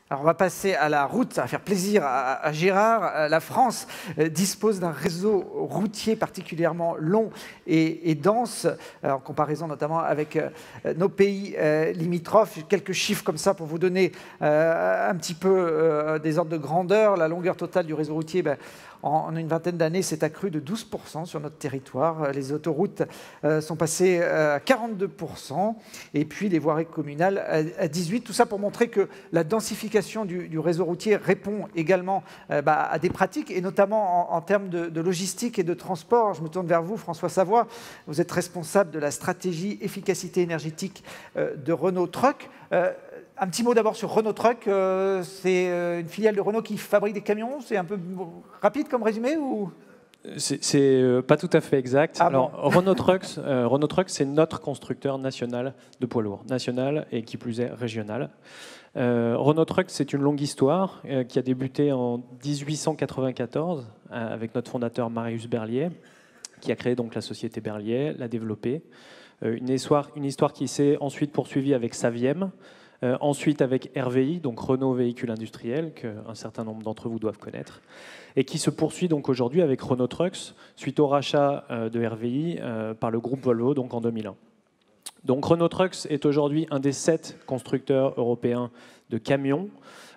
Alors on va passer à la route, ça va faire plaisir à Gérard. La France dispose d'un réseau routier particulièrement long et dense, en comparaison notamment avec nos pays limitrophes. Quelques chiffres comme ça pour vous donner un petit peu des ordres de grandeur. La longueur totale du réseau routier, en une vingtaine d'années, s'est accrue de 12% sur notre territoire. Les autoroutes sont passées à 42%, et puis les voiries communales à 18%. Tout ça pour montrer que la densification du réseau routier répond également à des pratiques, et notamment en termes de logistique et de transport. Je me tourne vers vous, François Savoie. Vous êtes responsable de la stratégie efficacité énergétique de Renault Trucks. Un petit mot d'abord sur Renault Trucks. C'est une filiale de Renault qui fabrique des camions. C'est un peu rapide comme résumé ou... C'est pas tout à fait exact. Alors, bon. Renault Trucks, c'est notre constructeur national de poids lourds, national et qui plus est régional. Renault Trucks, c'est une longue histoire qui a débuté en 1894 avec notre fondateur Marius Berliet, qui a créé donc la société Berliet, l'a développée. Une histoire qui s'est ensuite poursuivie avec Saviem, ensuite avec RVI, donc Renault Véhicule Industriel, qu'un certain nombre d'entre vous doivent connaître, et qui se poursuit donc aujourd'hui avec Renault Trucks, suite au rachat de RVI par le groupe Volvo donc en 2001. Donc Renault Trucks est aujourd'hui un des 7 constructeurs européens de camions.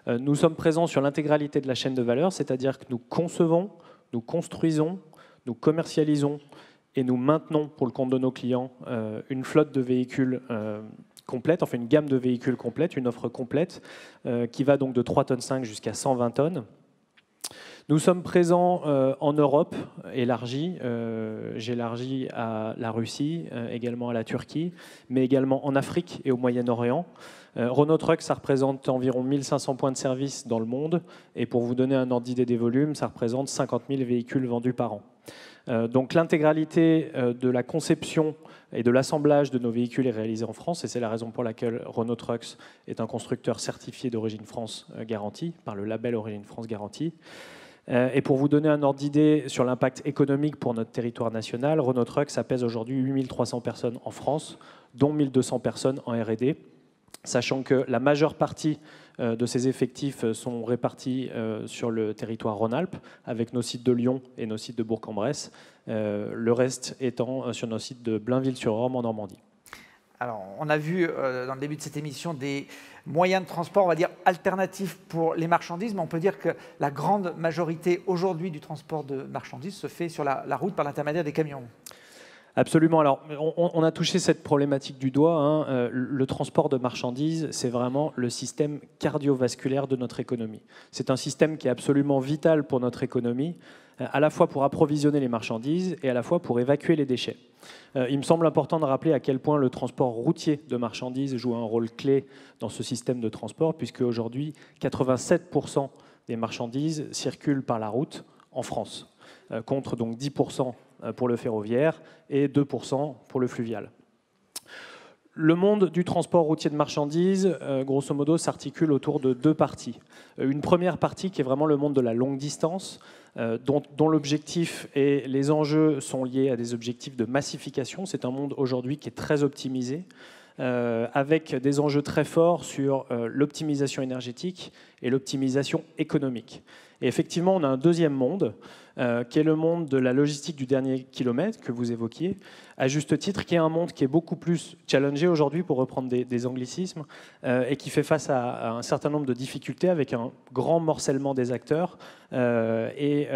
Nous sommes présents sur l'intégralité de la chaîne de valeur, c'est-à-dire que nous concevons, nous construisons, nous commercialisons et nous maintenons pour le compte de nos clients une flotte de véhicules complète, enfin une gamme de véhicules complète, une offre complète qui va donc de 3,5 tonnes jusqu'à 120 tonnes. Nous sommes présents en Europe, j'élargis à la Russie, également à la Turquie, mais également en Afrique et au Moyen-Orient. Renault Trucks, ça représente environ 1500 points de service dans le monde, et pour vous donner un ordre d'idée des volumes, ça représente 50 000 véhicules vendus par an. Donc l'intégralité de la conception et de l'assemblage de nos véhicules est réalisée en France, et c'est la raison pour laquelle Renault Trucks est un constructeur certifié d'origine France garantie, par le label Origine France garantie. Et pour vous donner un ordre d'idée sur l'impact économique pour notre territoire national, Renault Trucks, ça pèse aujourd'hui 8300 personnes en France, dont 1200 personnes en R&D, sachant que la majeure partie de ces effectifs sont répartis sur le territoire Rhône-Alpes, avec nos sites de Lyon et nos sites de Bourg-en-Bresse, le reste étant sur nos sites de Blainville-sur-Orme en Normandie. Alors, on a vu dans le début de cette émission des moyens de transport, on va dire, alternatifs pour les marchandises, mais on peut dire que la grande majorité aujourd'hui du transport de marchandises se fait sur la route par l'intermédiaire des camions. Absolument. Alors, on a touché cette problématique du doigt. Le transport de marchandises, c'est vraiment le système cardiovasculaire de notre économie. C'est un système qui est absolument vital pour notre économie, à la fois pour approvisionner les marchandises et à la fois pour évacuer les déchets. Il me semble important de rappeler à quel point le transport routier de marchandises joue un rôle clé dans ce système de transport, puisque aujourd'hui, 87% des marchandises circulent par la route en France, contre donc 10% pour le ferroviaire et 2% pour le fluvial. Le monde du transport routier de marchandises, grosso modo, s'articule autour de 2 parties. Une première partie qui est vraiment le monde de la longue distance, dont l'objectif et les enjeux sont liés à des objectifs de massification. C'est un monde aujourd'hui qui est très optimisé, avec des enjeux très forts sur l'optimisation énergétique et l'optimisation économique. Et effectivement, on a un deuxième monde, qui est le monde de la logistique du dernier kilomètre, que vous évoquiez, à juste titre, qui est un monde qui est beaucoup plus challengé aujourd'hui, pour reprendre des anglicismes, et qui fait face à un certain nombre de difficultés, avec un grand morcellement des acteurs et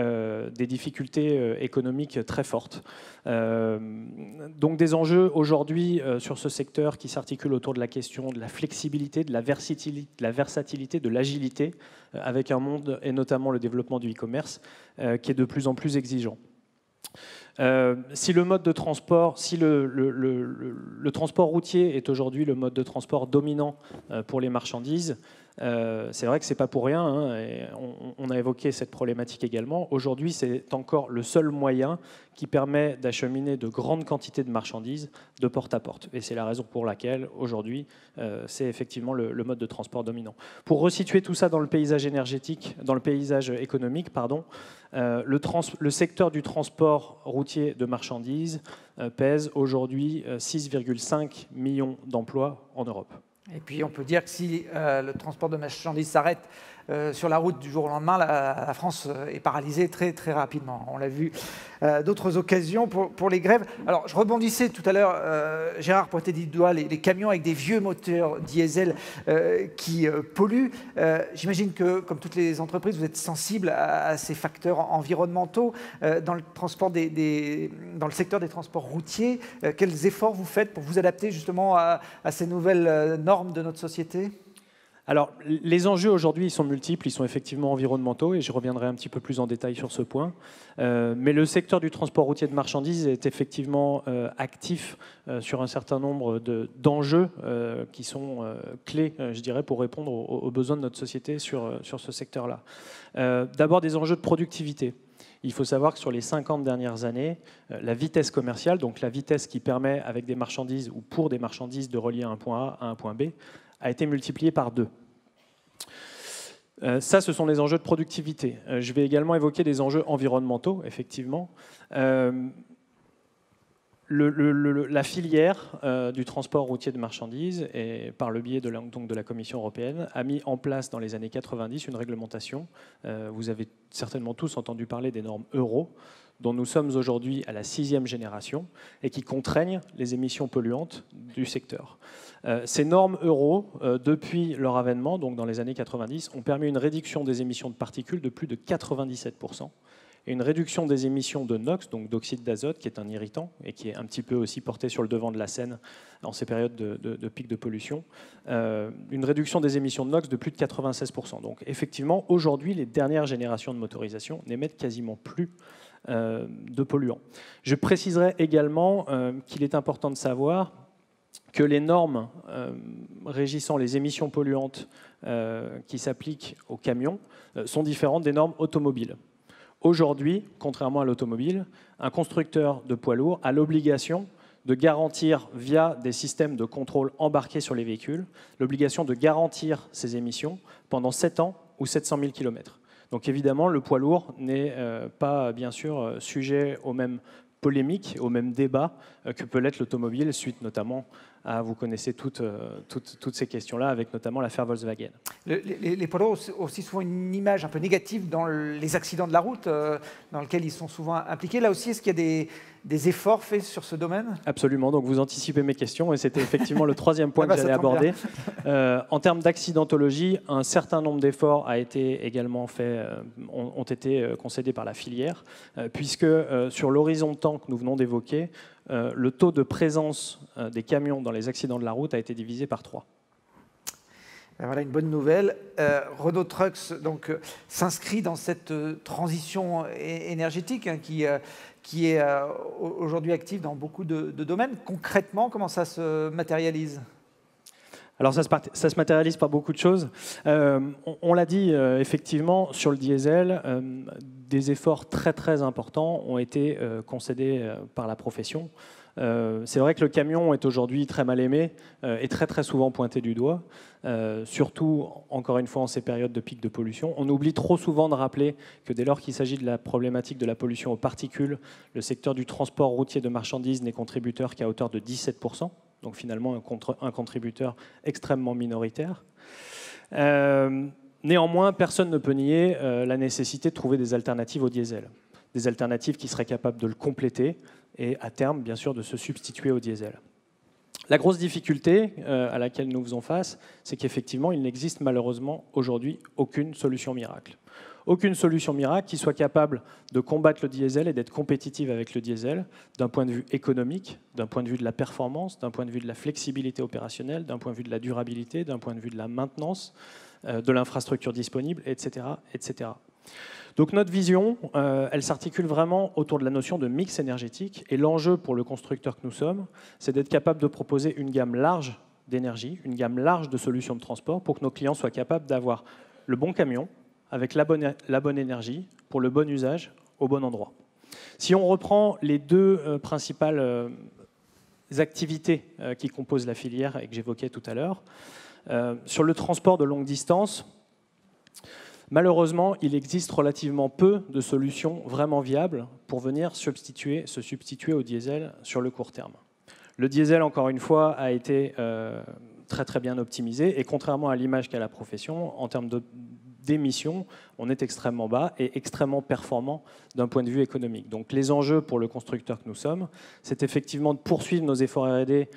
des difficultés économiques très fortes. Donc des enjeux aujourd'hui sur ce secteur qui s'articulent autour de la question de la flexibilité, de la versatilité, de l'agilité, avec un monde, et notamment le développement du e-commerce, qui est de plus en plus exigeant. Si le mode de transport, si le transport routier est aujourd'hui le mode de transport dominant pour les marchandises, c'est vrai que ce n'est pas pour rien, et on a évoqué cette problématique également. Aujourd'hui, c'est encore le seul moyen qui permet d'acheminer de grandes quantités de marchandises de porte à porte. Et c'est la raison pour laquelle, aujourd'hui, c'est effectivement le mode de transport dominant. Pour resituer tout ça dans le paysage énergétique, dans le paysage économique, pardon, le secteur du transport routier de marchandises pèse aujourd'hui 6,5 millions d'emplois en Europe. Et puis on peut dire que si le transport de marchandises s'arrête sur la route du jour au lendemain, la France est paralysée très, très rapidement. On l'a vu d'autres occasions pour les grèves. Alors, je rebondissais tout à l'heure, Gérard pointait du doigt les camions avec des vieux moteurs diesel qui polluent. J'imagine que, comme toutes les entreprises, vous êtes sensible à ces facteurs environnementaux. Dans le secteur des transports routiers, quels efforts vous faites pour vous adapter justement à ces nouvelles normes de notre société ? Alors, les enjeux aujourd'hui, ils sont multiples, ils sont effectivement environnementaux, et je reviendrai un petit peu plus en détail sur ce point. Mais le secteur du transport routier de marchandises est effectivement actif sur un certain nombre d'enjeux qui sont clés, je dirais, pour répondre aux besoins de notre société sur ce secteur-là. D'abord, des enjeux de productivité. Il faut savoir que sur les 50 dernières années, la vitesse commerciale, donc la vitesse qui permet avec des marchandises ou pour des marchandises de relier un point A à un point B, a été multiplié par 2. Ça, ce sont les enjeux de productivité. Je vais également évoquer des enjeux environnementaux, effectivement. La filière du transport routier de marchandises, et par le biais de la Commission européenne, a mis en place dans les années 90 une réglementation. Vous avez certainement tous entendu parler des normes Euro, dont nous sommes aujourd'hui à la 6e génération et qui contraignent les émissions polluantes du secteur. Ces normes Euro, depuis leur avènement, donc dans les années 90, ont permis une réduction des émissions de particules de plus de 97%. Et une réduction des émissions de NOx, donc d'oxyde d'azote, qui est un irritant et qui est un petit peu aussi porté sur le devant de la scène en ces périodes de pic de pollution, une réduction des émissions de NOx de plus de 96%. Donc effectivement, aujourd'hui, les dernières générations de motorisation n'émettent quasiment plus de polluants. Je préciserai également qu'il est important de savoir que les normes régissant les émissions polluantes qui s'appliquent aux camions sont différentes des normes automobiles. Aujourd'hui, contrairement à l'automobile, un constructeur de poids lourds a l'obligation de garantir, via des systèmes de contrôle embarqués sur les véhicules, l'obligation de garantir ces émissions pendant 7 ans ou 700 000 km. Donc évidemment, le poids lourd n'est pas, bien sûr, sujet aux mêmes polémiques, aux mêmes débats que peut l'être l'automobile, suite notamment à, vous connaissez toutes ces questions-là, avec notamment l'affaire Volkswagen. Les poids lourds ont aussi souvent une image un peu négative dans les accidents de la route, dans lesquels ils sont souvent impliqués. Là aussi, est-ce qu'il y a des efforts faits sur ce domaine ? Absolument, donc vous anticipez mes questions, et c'était effectivement le troisième point que j'allais aborder. En termes d'accidentologie, un certain nombre d'efforts a été également faits, ont été concédés par la filière, puisque sur l'horizon de temps que nous venons d'évoquer, le taux de présence des camions dans les accidents de la route a été divisé par 3. Voilà une bonne nouvelle. Renault Trucks s'inscrit dans cette transition énergétique qui est aujourd'hui active dans beaucoup de domaines. Concrètement, comment ça se matérialise ? Alors ça se matérialise par beaucoup de choses. On l'a dit, effectivement, sur le diesel, des efforts très très importants ont été concédés par la profession. C'est vrai que le camion est aujourd'hui très mal aimé et très très souvent pointé du doigt, surtout, encore une fois, en ces périodes de pic de pollution. On oublie trop souvent de rappeler que dès lors qu'il s'agit de la problématique de la pollution aux particules, le secteur du transport routier de marchandises n'est contributeur qu'à hauteur de 17%, donc finalement un contributeur extrêmement minoritaire. Néanmoins, personne ne peut nier la nécessité de trouver des alternatives au diesel, des alternatives qui seraient capables de le compléter et à terme, bien sûr, de se substituer au diesel. La grosse difficulté à laquelle nous faisons face, c'est qu'effectivement, il n'existe malheureusement aujourd'hui aucune solution miracle. Aucune solution miracle qui soit capable de combattre le diesel et d'être compétitive avec le diesel d'un point de vue économique, d'un point de vue de la performance, d'un point de vue de la flexibilité opérationnelle, d'un point de vue de la durabilité, d'un point de vue de la maintenance, de l'infrastructure disponible, etc., etc. Donc notre vision, elle s'articule vraiment autour de la notion de mix énergétique. Et l'enjeu pour le constructeur que nous sommes, c'est d'être capable de proposer une gamme large d'énergie, une gamme large de solutions de transport pour que nos clients soient capables d'avoir le bon camion avec la bonne énergie pour le bon usage au bon endroit. Si on reprend les deux principales activités qui composent la filière et que j'évoquais tout à l'heure, sur le transport de longue distance, malheureusement, il existe relativement peu de solutions vraiment viables pour venir se substituer au diesel sur le court terme. Le diesel, encore une fois, a été très très bien optimisé. Et contrairement à l'image qu'a la profession, en termes d'émissions, on est extrêmement bas et extrêmement performant d'un point de vue économique. Donc les enjeux pour le constructeur que nous sommes, c'est effectivement de poursuivre nos efforts R&D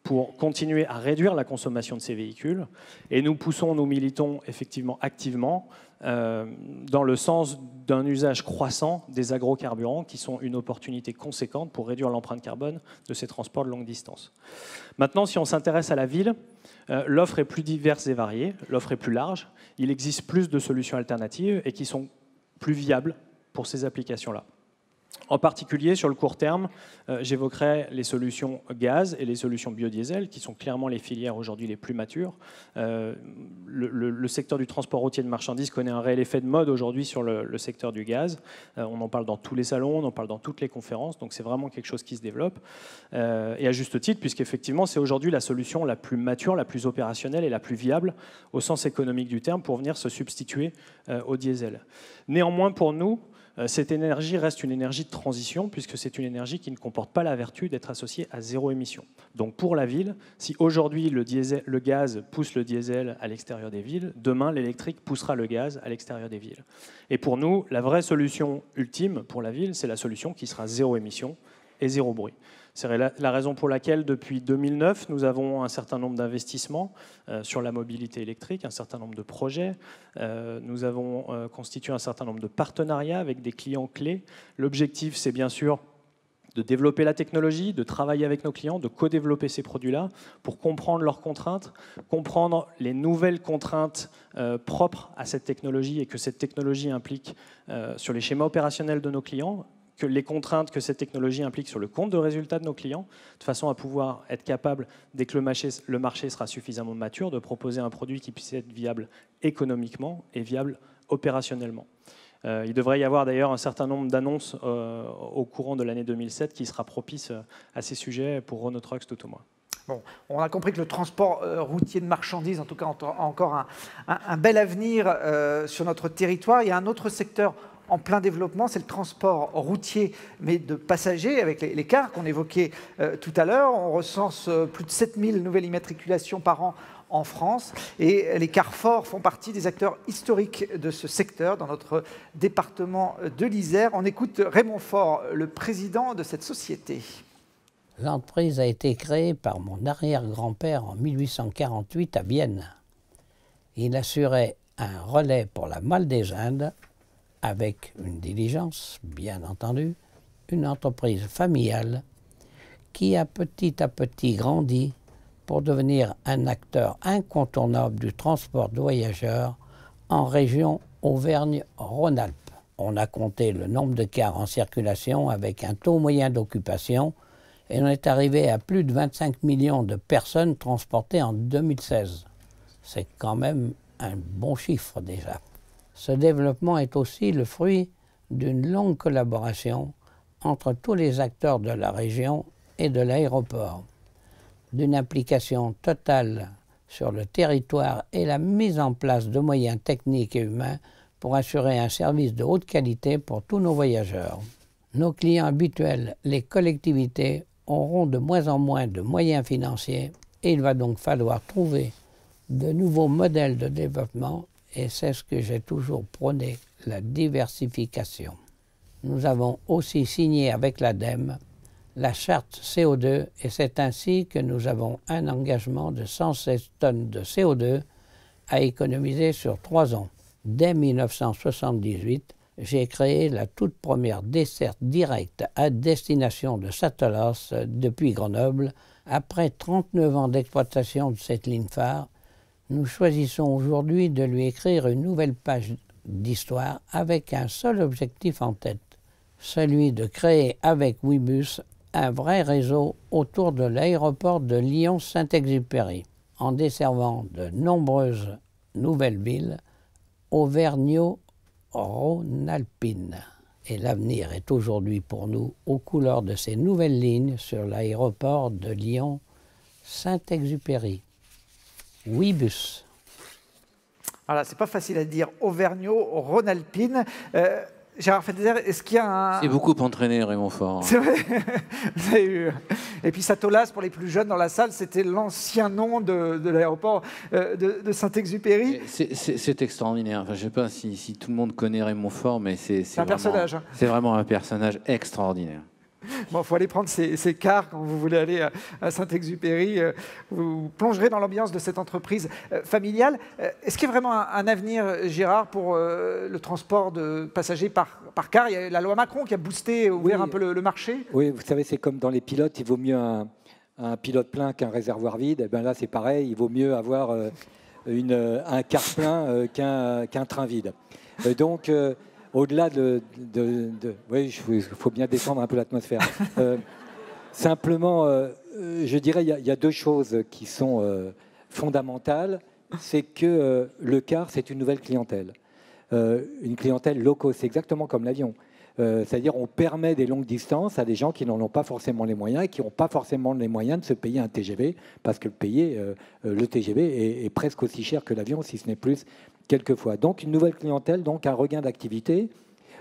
pour continuer à réduire la consommation de ces véhicules. Et nous militons effectivement activement dans le sens d'un usage croissant des agrocarburants qui sont une opportunité conséquente pour réduire l'empreinte carbone de ces transports de longue distance. Maintenant, si on s'intéresse à la ville, l'offre est plus diverse et variée, l'offre est plus large, il existe plus de solutions alternatives et qui sont plus viables pour ces applications-là. En particulier, sur le court terme, j'évoquerai les solutions gaz et les solutions biodiesel, qui sont clairement les filières aujourd'hui les plus matures. Le secteur du transport routier de marchandises connaît un réel effet de mode aujourd'hui sur le secteur du gaz. On en parle dans tous les salons, on en parle dans toutes les conférences, donc c'est vraiment quelque chose qui se développe. Et à juste titre, puisqu'effectivement, c'est aujourd'hui la solution la plus mature, la plus opérationnelle et la plus viable au sens économique du terme pour venir se substituer au diesel. Néanmoins, pour nous, cette énergie reste une énergie de transition puisque c'est une énergie qui ne comporte pas la vertu d'être associée à zéro émission. Donc pour la ville, si aujourd'hui le gaz pousse le diesel à l'extérieur des villes, demain l'électrique poussera le gaz à l'extérieur des villes. Et pour nous, la vraie solution ultime pour la ville, c'est la solution qui sera zéro émission et zéro bruit. C'est la raison pour laquelle, depuis 2009, nous avons un certain nombre d'investissements sur la mobilité électrique, un certain nombre de projets. Nous avons constitué un certain nombre de partenariats avec des clients clés. L'objectif, c'est bien sûr de développer la technologie, de travailler avec nos clients, de co-développer ces produits-là pour comprendre leurs contraintes, comprendre les nouvelles contraintes propres à cette technologie et que cette technologie implique sur les schémas opérationnels de nos clients, que les contraintes que cette technologie implique sur le compte de résultats de nos clients, de façon à pouvoir être capable, dès que le marché sera suffisamment mature, de proposer un produit qui puisse être viable économiquement et viable opérationnellement. Il devrait y avoir d'ailleurs un certain nombre d'annonces au courant de l'année 2007 qui sera propice à ces sujets pour Renault Trucks tout au moins. Bon, on a compris que le transport routier de marchandises, en tout cas, a encore un bel avenir sur notre territoire. Il y a un autre secteur en plein développement, c'est le transport routier, mais de passagers, avec les cars qu'on évoquait tout à l'heure. On recense plus de 7000 nouvelles immatriculations par an en France. Et les cars forts font partie des acteurs historiques de ce secteur dans notre département de l'Isère. On écoute Raymond Faure, le président de cette société. L'entreprise a été créée par mon arrière-grand-père en 1848 à Vienne. Il assurait un relais pour la Malle des Indes, avec une diligence, bien entendu, une entreprise familiale qui a petit à petit grandi pour devenir un acteur incontournable du transport de voyageurs en région Auvergne-Rhône-Alpes. On a compté le nombre de cars en circulation avec un taux moyen d'occupation et on est arrivé à plus de 25 millions de personnes transportées en 2016. C'est quand même un bon chiffre déjà. Ce développement est aussi le fruit d'une longue collaboration entre tous les acteurs de la région et de l'aéroport, d'une implication totale sur le territoire et la mise en place de moyens techniques et humains pour assurer un service de haute qualité pour tous nos voyageurs. Nos clients habituels, les collectivités, auront de moins en moins de moyens financiers et il va donc falloir trouver de nouveaux modèles de développement. Et c'est ce que j'ai toujours prôné, la diversification. Nous avons aussi signé avec l'ADEME la charte CO2 et c'est ainsi que nous avons un engagement de 116 tonnes de CO2 à économiser sur 3 ans. Dès 1978, j'ai créé la toute première desserte directe à destination de Satolas depuis Grenoble. Après 39 ans d'exploitation de cette ligne phare, nous choisissons aujourd'hui de lui écrire une nouvelle page d'histoire avec un seul objectif en tête, celui de créer avec Ouibus un vrai réseau autour de l'aéroport de Lyon-Saint-Exupéry, en desservant de nombreuses nouvelles villes auvergno-rhône-alpines. Et l'avenir est aujourd'hui pour nous aux couleurs de ces nouvelles lignes sur l'aéroport de Lyon-Saint-Exupéry. Ouibus. Voilà, c'est pas facile à dire, Auvergno-Rhône-Alpine. Gérard Felder, est-ce qu'il y a un... C'est beaucoup entraîné, Raymond Faure. C'est vrai. Vous avez eu... Et puis Satolas, pour les plus jeunes dans la salle, c'était l'ancien nom de l'aéroport de Saint-Exupéry. C'est extraordinaire. Enfin, je ne sais pas si tout le monde connaît Raymond Faure, mais c'est un personnage. C'est vraiment un personnage extraordinaire. Bon, il faut aller prendre ces cars quand vous voulez aller à Saint-Exupéry. Vous plongerez dans l'ambiance de cette entreprise familiale. Est-ce qu'il y a vraiment un avenir, Gérard, pour le transport de passagers par car? Il y a la loi Macron qui a boosté, ouvert un peu le marché. Oui, vous savez, c'est comme dans les pilotes, il vaut mieux un pilote plein qu'un réservoir vide. Et bien là, c'est pareil, il vaut mieux avoir un car plein qu'un train vide. Donc... au-delà oui, il faut bien descendre un peu l'atmosphère. Simplement, je dirais, il y a deux choses qui sont fondamentales. C'est que le car, c'est une nouvelle clientèle. Une clientèle low cost, c'est exactement comme l'avion. C'est-à-dire on permet des longues distances à des gens qui n'en ont pas forcément les moyens et qui n'ont pas forcément les moyens de se payer un TGV, parce que le TGV est presque aussi cher que l'avion, si ce n'est plus, quelquefois. Donc une nouvelle clientèle, donc un regain d'activité.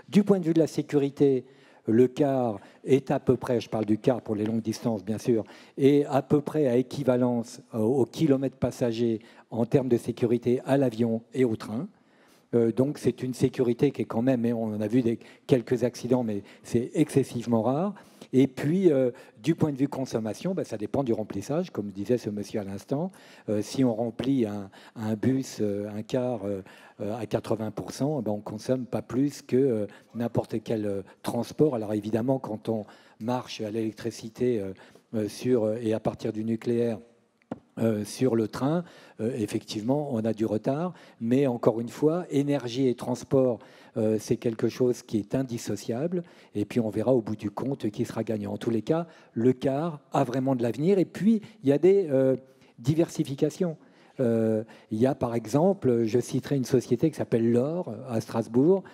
Du point de vue de la sécurité, le car est à peu près, je parle du car pour les longues distances bien sûr, est à peu près à équivalence au kilomètre passager en termes de sécurité à l'avion et au train. Donc c'est une sécurité qui est quand même, on en a vu quelques accidents, mais c'est excessivement rare. Et puis, du point de vue consommation, ça dépend du remplissage, comme disait ce monsieur à l'instant. Si on remplit un bus, un car à 80%, on ne consomme pas plus que n'importe quel transport. Alors évidemment, quand on marche à l'électricité et à partir du nucléaire, sur le train, effectivement, on a du retard. Mais encore une fois, énergie et transport, c'est quelque chose qui est indissociable. Et puis, on verra au bout du compte qui sera gagnant. En tous les cas, le car a vraiment de l'avenir. Et puis, il y a des diversifications. Il y a par exemple, je citerai une société qui s'appelle LOR à Strasbourg,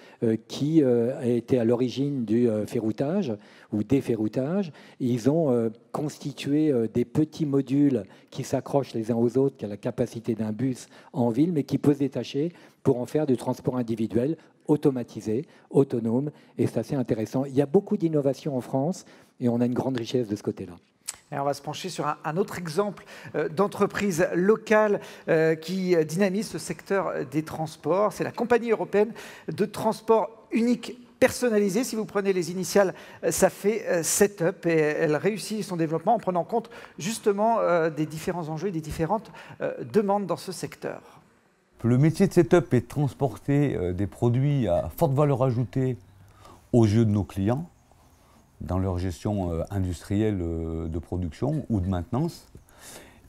qui a été à l'origine du ferroutage ou des ferroutages. Ils ont constitué des petits modules qui s'accrochent les uns aux autres, qui a la capacité d'un bus en ville, mais qui peut se détacher pour en faire du transport individuel automatisé, autonome, et c'est assez intéressant. Il y a beaucoup d'innovations en France et on a une grande richesse de ce côté-là. Et on va se pencher sur un autre exemple d'entreprise locale qui dynamise ce secteur des transports. C'est la compagnie européenne de transport unique personnalisé. Si vous prenez les initiales, ça fait Setup, et elle réussit son développement en prenant compte justement des différents enjeux et des différentes demandes dans ce secteur. Le métier de Setup est de transporter des produits à forte valeur ajoutée aux yeux de nos clients, dans leur gestion industrielle de production ou de maintenance.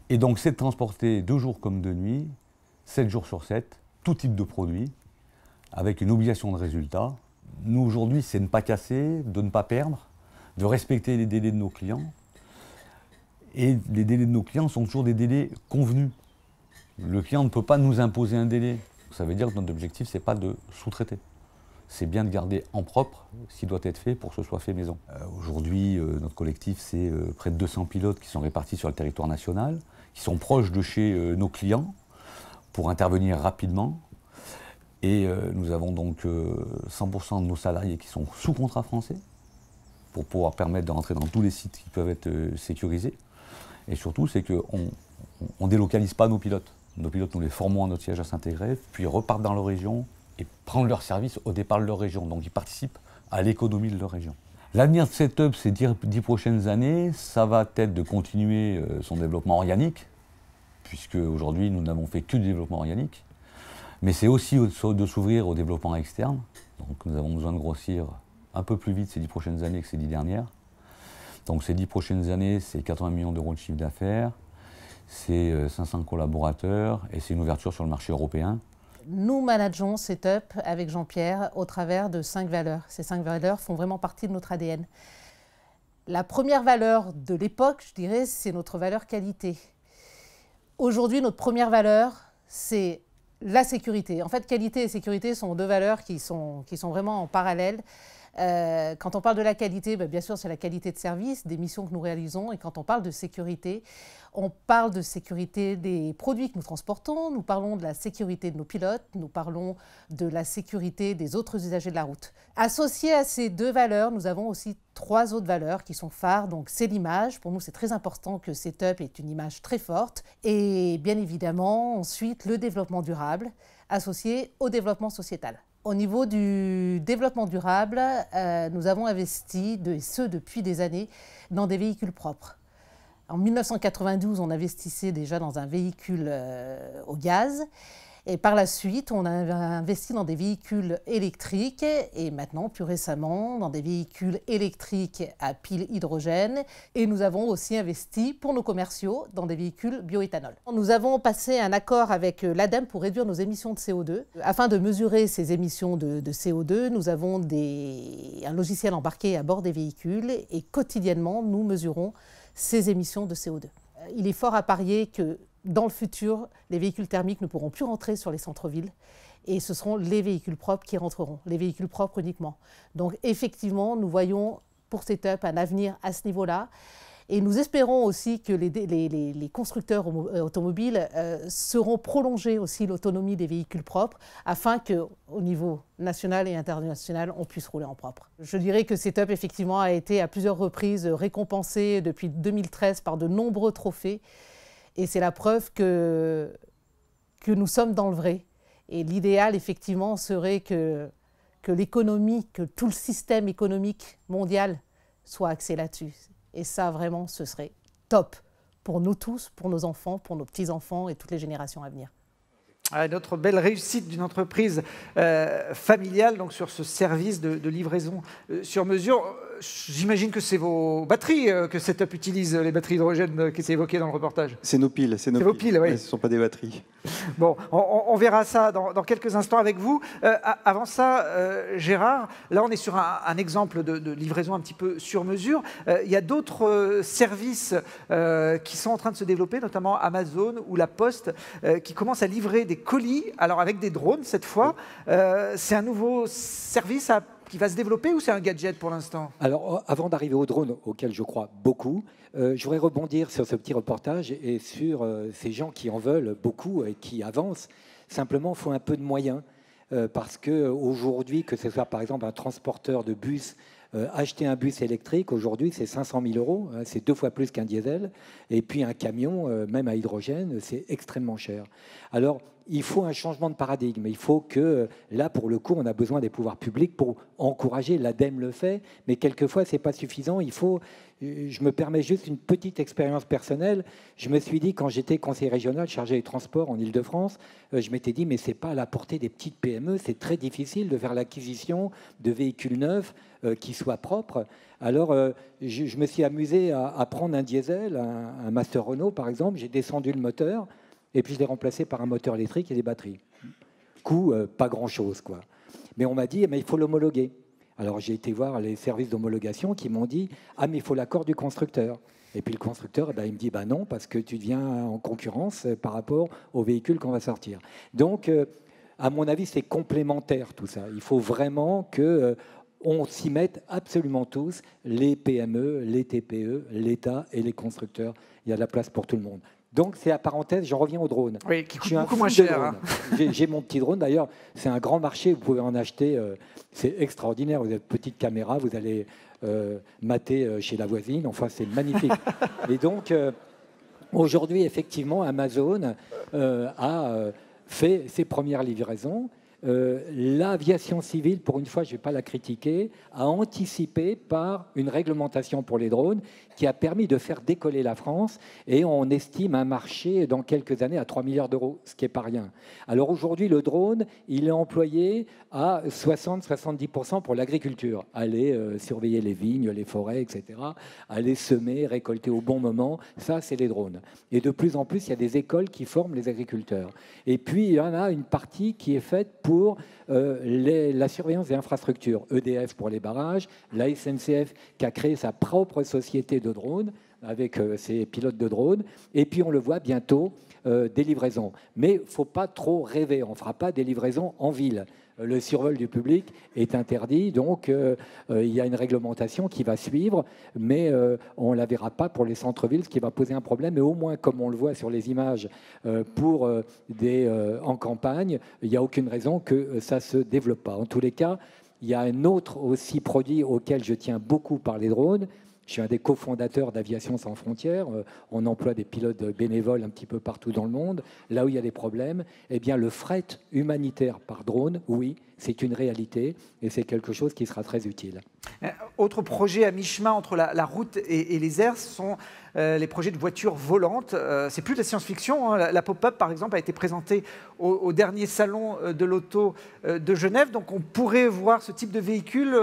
Et donc, c'est de transporter 2 jours comme de nuit, 7 jours sur 7, tout type de produit, avec une obligation de résultat. Nous, aujourd'hui, c'est de ne pas casser, de ne pas perdre, de respecter les délais de nos clients. Et les délais de nos clients sont toujours des délais convenus. Le client ne peut pas nous imposer un délai. Ça veut dire que notre objectif, ce n'est pas de sous-traiter. C'est bien de garder en propre ce qui doit être fait pour que ce soit fait maison. Aujourd'hui, notre collectif, c'est près de 200 pilotes qui sont répartis sur le territoire national, qui sont proches de chez nos clients pour intervenir rapidement. Et nous avons donc 100% de nos salariés qui sont sous contrat français pour pouvoir permettre de rentrer dans tous les sites qui peuvent être sécurisés. Et surtout, c'est qu'on ne délocalise pas nos pilotes. Nos pilotes, nous les formons à notre siège à Saint-Égrève, puis ils repartent dans leur région et prendre leur service au départ de leur région. Donc ils participent à l'économie de leur région. L'avenir de Setup, ces 10 prochaines années, ça va être de continuer son développement organique, puisque aujourd'hui nous n'avons fait que du développement organique. Mais c'est aussi de s'ouvrir au développement externe. Donc nous avons besoin de grossir un peu plus vite ces 10 prochaines années que ces 10 dernières. Donc ces 10 prochaines années, c'est 80 millions d'euros de chiffre d'affaires, c'est 500 collaborateurs et c'est une ouverture sur le marché européen. Nous manageons Setup avec Jean-Pierre au travers de 5 valeurs. Ces 5 valeurs font vraiment partie de notre ADN. La première valeur de l'époque, je dirais, c'est notre valeur qualité. Aujourd'hui, notre première valeur, c'est la sécurité. En fait, qualité et sécurité sont 2 valeurs qui sont vraiment en parallèle. Quand on parle de la qualité, bien sûr, c'est la qualité de service, des missions que nous réalisons. Et quand on parle de sécurité des produits que nous transportons, nous parlons de la sécurité de nos pilotes, nous parlons de la sécurité des autres usagers de la route. Associées à ces deux valeurs, nous avons aussi 3 autres valeurs qui sont phares. Donc, c'est l'image. Pour nous, c'est très important que Setup ait une image très forte. Et bien évidemment, ensuite, le développement durable associé au développement sociétal. Au niveau du développement durable, nous avons investi, depuis des années, dans des véhicules propres. En 1992, on investissait déjà dans un véhicule au gaz. Et par la suite, on a investi dans des véhicules électriques et maintenant, plus récemment, dans des véhicules électriques à pile hydrogène. Et nous avons aussi investi pour nos commerciaux dans des véhicules bioéthanol. Nous avons passé un accord avec l'ADEME pour réduire nos émissions de CO2. Afin de mesurer ces émissions de CO2, nous avons un logiciel embarqué à bord des véhicules et quotidiennement, nous mesurons ces émissions de CO2. Il est fort à parier que dans le futur, les véhicules thermiques ne pourront plus rentrer sur les centres-villes et ce seront les véhicules propres qui rentreront, les véhicules propres uniquement. Donc effectivement, nous voyons pour Setup un avenir à ce niveau-là et nous espérons aussi que les constructeurs automobiles seront prolongés aussi l'autonomie des véhicules propres afin qu'au niveau national et international, on puisse rouler en propre. Je dirais que Setup effectivement a été à plusieurs reprises récompensé depuis 2013 par de nombreux trophées. Et c'est la preuve que nous sommes dans le vrai. Et l'idéal, effectivement, serait que l'économie, que tout le système économique mondial soit axé là-dessus. Et ça, vraiment, ce serait top pour nous tous, pour nos enfants, pour nos petits-enfants et toutes les générations à venir. Notre belle réussite d'une entreprise familiale donc sur ce service de livraison sur mesure. J'imagine que c'est vos batteries que Setup utilise, les batteries hydrogène qui étaient évoquées dans le reportage. C'est nos piles. C'est vos piles, oui. Ce ne sont pas des batteries. Bon, on verra ça dans quelques instants avec vous. Avant ça, Gérard, là on est sur un exemple de livraison un petit peu sur mesure. Il y a d'autres services qui sont en train de se développer, notamment Amazon ou La Poste, qui commencent à livrer des colis, alors avec des drones cette fois. C'est un nouveau service qui va se développer ou c'est un gadget pour l'instant? Alors, avant d'arriver aux drones, auxquels je crois beaucoup, je voudrais rebondir sur ce petit reportage et sur ces gens qui en veulent beaucoup et qui avancent. Simplement, il faut un peu de moyens parce qu'aujourd'hui, que ce soit par exemple un transporteur de bus, acheter un bus électrique, aujourd'hui, c'est 500 000 €, hein, c'est 2 fois plus qu'un diesel. Et puis un camion, même à hydrogène, c'est extrêmement cher. Alors, il faut un changement de paradigme. Il faut que, là, pour le coup, on a besoin des pouvoirs publics pour encourager. L'ADEME le fait, mais quelquefois, ce n'est pas suffisant. Il faut, je me permets juste une petite expérience personnelle. Je me suis dit, quand j'étais conseiller régional chargé des transports en Île-de-France, je m'étais dit, mais ce n'est pas à la portée des petites PME. C'est très difficile de faire l'acquisition de véhicules neufs qui soient propres. Alors, je me suis amusé à prendre un diesel, un Master Renault, par exemple. J'ai descendu le moteur. Et puis je l'ai remplacé par un moteur électrique et des batteries. Coût, pas grand-chose, quoi. Mais on m'a dit, mais il faut l'homologuer. Alors j'ai été voir les services d'homologation qui m'ont dit, ah mais il faut l'accord du constructeur. Et puis le constructeur, il me dit, non, parce que tu deviens en concurrence par rapport au véhicule qu'on va sortir. Donc, à mon avis, c'est complémentaire tout ça. Il faut vraiment que on s'y mette absolument tous, les PME, les TPE, l'État et les constructeurs. Il y a de la place pour tout le monde. Donc, c'est la parenthèse, j'en reviens au drone. Oui, qui coûte beaucoup moins cher. Hein. J'ai mon petit drone, d'ailleurs, c'est un grand marché, vous pouvez en acheter, c'est extraordinaire. Vous avez une petite caméra, vous allez mater chez la voisine, enfin, c'est magnifique. Et donc, aujourd'hui, effectivement, Amazon a fait ses premières livraisons. L'aviation civile, pour une fois, je ne vais pas la critiquer, a anticipé par une réglementation pour les drones qui a permis de faire décoller la France et on estime un marché dans quelques années à 3 milliards €, ce qui n'est pas rien. Alors aujourd'hui, le drone, il est employé à 60-70% pour l'agriculture. Aller surveiller les vignes, les forêts, etc. Aller semer, récolter au bon moment, ça c'est les drones. Et de plus en plus, il y a des écoles qui forment les agriculteurs. Et puis, il y en a une partie qui est faite pour la surveillance des infrastructures. EDF pour les barrages, la SNCF qui a créé sa propre société de drones avec ses pilotes de drones. Et puis on le voit bientôt, des livraisons. Mais il ne faut pas trop rêver, on ne fera pas des livraisons en ville. Le survol du public est interdit, donc il y a une réglementation qui va suivre, mais on ne la verra pas pour les centres-villes, ce qui va poser un problème. Mais au moins, comme on le voit sur les images, en campagne, il n'y a aucune raison que ça ne se développe pas. En tous les cas, il y a un autre aussi produit auquel je tiens beaucoup par les drones. Je suis un des cofondateurs d'Aviation sans frontières. On emploie des pilotes bénévoles un petit peu partout dans le monde. Là où il y a des problèmes, eh bien, le fret humanitaire par drone, oui, c'est une réalité et c'est quelque chose qui sera très utile. Autre projet à mi-chemin entre la route et les airs, ce sont les projets de voitures volantes. C'est plus de la science-fiction, hein. La pop-up, par exemple, a été présentée au dernier salon de l'auto de Genève. Donc on pourrait voir ce type de véhicule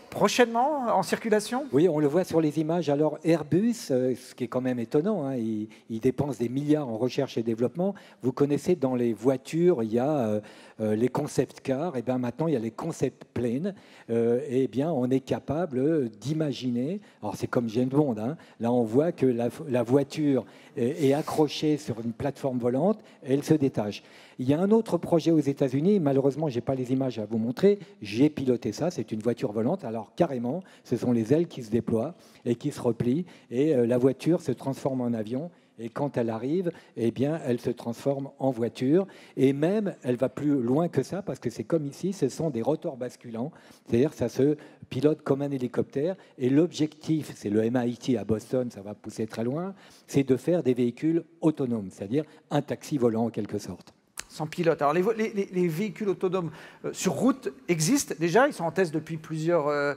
prochainement en circulation? Oui, on le voit sur les images. Alors Airbus, ce qui est quand même étonnant, hein, il dépense des milliards en recherche et développement. Vous connaissez, dans les voitures, il y a les concept cars, et bien maintenant il y a les concept planes. Et bien on est capable d'imaginer, alors c'est comme James Bond, hein, là on voit que la voiture est accrochée sur une plateforme volante et elle se détache. Il y a un autre projet aux États-Unis, malheureusement, je n'ai pas les images à vous montrer, j'ai piloté ça, c'est une voiture volante, alors carrément, ce sont les ailes qui se déploient et qui se replient, et la voiture se transforme en avion, et quand elle arrive, eh bien, elle se transforme en voiture, et même, elle va plus loin que ça, parce que c'est comme ici, ce sont des rotors basculants, c'est-à-dire ça se pilote comme un hélicoptère, et l'objectif, c'est le MIT à Boston, ça va pousser très loin, c'est de faire des véhicules autonomes, c'est-à-dire un taxi volant en quelque sorte. Sans pilote. Alors les véhicules autonomes sur route existent déjà, ils sont en test depuis plusieurs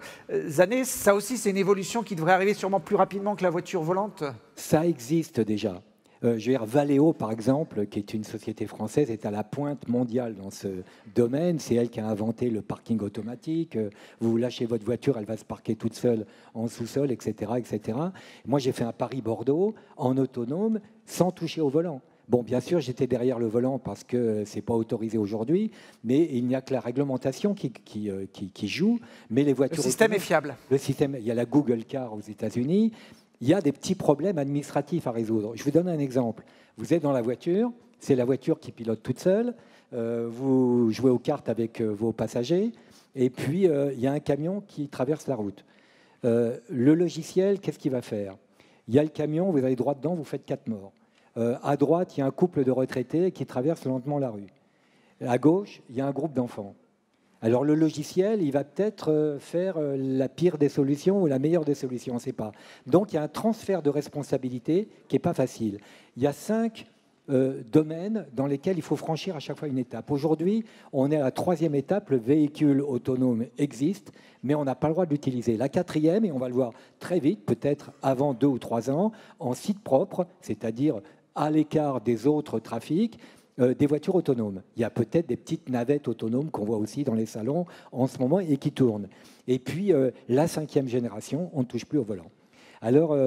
années. Ça aussi, c'est une évolution qui devrait arriver sûrement plus rapidement que la voiture volante. Ça existe déjà. Je veux dire, Valeo, par exemple, qui est une société française, est à la pointe mondiale dans ce domaine. C'est elle qui a inventé le parking automatique. Vous lâchez votre voiture, elle va se parquer toute seule en sous-sol, etc., etc. Moi, j'ai fait un Paris-Bordeaux en autonome, sans toucher au volant. Bon, bien sûr, j'étais derrière le volant parce que ce n'est pas autorisé aujourd'hui, mais il n'y a que la réglementation qui joue. Mais les voitures, le système est fiable. Le système, il y a la Google Car aux États-Unis. Il y a des petits problèmes administratifs à résoudre. Je vous donne un exemple. Vous êtes dans la voiture, c'est la voiture qui pilote toute seule. Vous jouez aux cartes avec vos passagers, et puis il y a un camion qui traverse la route. Le logiciel, qu'est-ce qu'il va faire? Il y a le camion, vous allez droit dedans, vous faites 4 morts. À droite, il y a un couple de retraités qui traversent lentement la rue. À gauche, il y a un groupe d'enfants. Alors le logiciel, il va peut-être faire la pire des solutions ou la meilleure des solutions, on ne sait pas. Donc il y a un transfert de responsabilité qui n'est pas facile. Il y a 5 domaines dans lesquels il faut franchir à chaque fois une étape. Aujourd'hui, on est à la 3e étape, le véhicule autonome existe, mais on n'a pas le droit de l'utiliser. La 4e, et on va le voir très vite, peut-être avant 2 ou 3 ans, en site propre, c'est-à-dire à l'écart des autres trafics, des voitures autonomes. Il y a peut-être des petites navettes autonomes qu'on voit aussi dans les salons en ce moment et qui tournent. Et puis, la 5e génération, on ne touche plus au volant. Alors,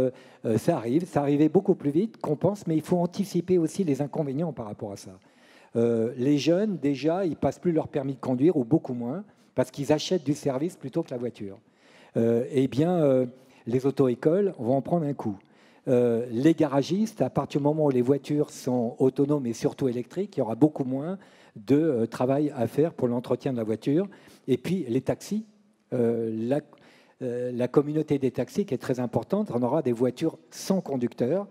ça arrivait beaucoup plus vite qu'on pense, mais il faut anticiper aussi les inconvénients par rapport à ça. Les jeunes, déjà, ils ne passent plus leur permis de conduire, ou beaucoup moins, parce qu'ils achètent du service plutôt que la voiture. Eh bien, les auto-écoles vont en prendre un coup. Les garagistes, à partir du moment où les voitures sont autonomes et surtout électriques, il y aura beaucoup moins de travail à faire pour l'entretien de la voiture. Et puis les taxis, la communauté des taxis qui est très importante, on aura des voitures sans conducteur.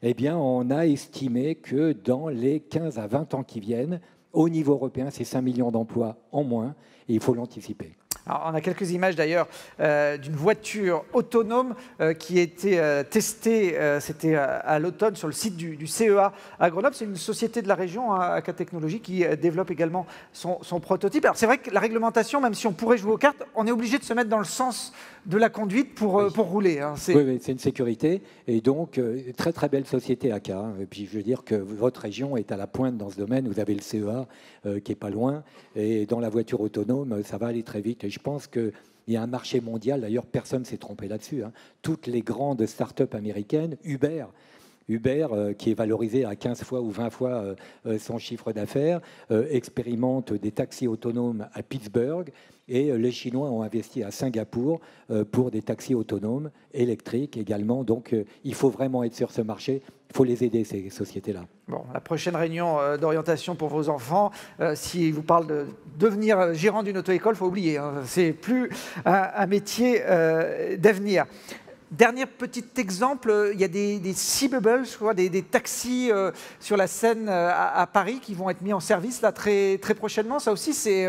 Eh bien, on a estimé que dans les 15 à 20 ans qui viennent, au niveau européen, c'est 5 millions d'emplois en moins, et il faut l'anticiper. Alors, on a quelques images d'ailleurs d'une voiture autonome qui a été testée, c'était à l'automne, sur le site du CEA à Grenoble. C'est une société de la région, AK Technologies, qui développe également son prototype. Alors c'est vrai que la réglementation, même si on pourrait jouer aux cartes, on est obligé de se mettre dans le sens de la conduite pour rouler. Hein. Oui, c'est une sécurité. Et donc, très très belle société AK. Hein. Et puis je veux dire que votre région est à la pointe dans ce domaine. Vous avez le CEA qui n'est pas loin. Et dans la voiture autonome, ça va aller très vite. Et je pense qu'il y a un marché mondial. D'ailleurs, personne ne s'est trompé là-dessus. Hein. Toutes les grandes start-up américaines, Uber, Uber, qui est valorisé à 15 fois ou 20 fois son chiffre d'affaires, expérimente des taxis autonomes à Pittsburgh. Et les Chinois ont investi à Singapour pour des taxis autonomes, électriques également. Donc il faut vraiment être sur ce marché. Il faut les aider, ces sociétés-là. Bon, la prochaine réunion d'orientation pour vos enfants, s'ils vous parlent de devenir gérant d'une auto-école, il faut oublier. Hein, c'est plus un métier d'avenir. Dernier petit exemple, il y a des Seabubles, je crois, des taxis sur la Seine à Paris qui vont être mis en service là, très prochainement. Ça aussi, c'est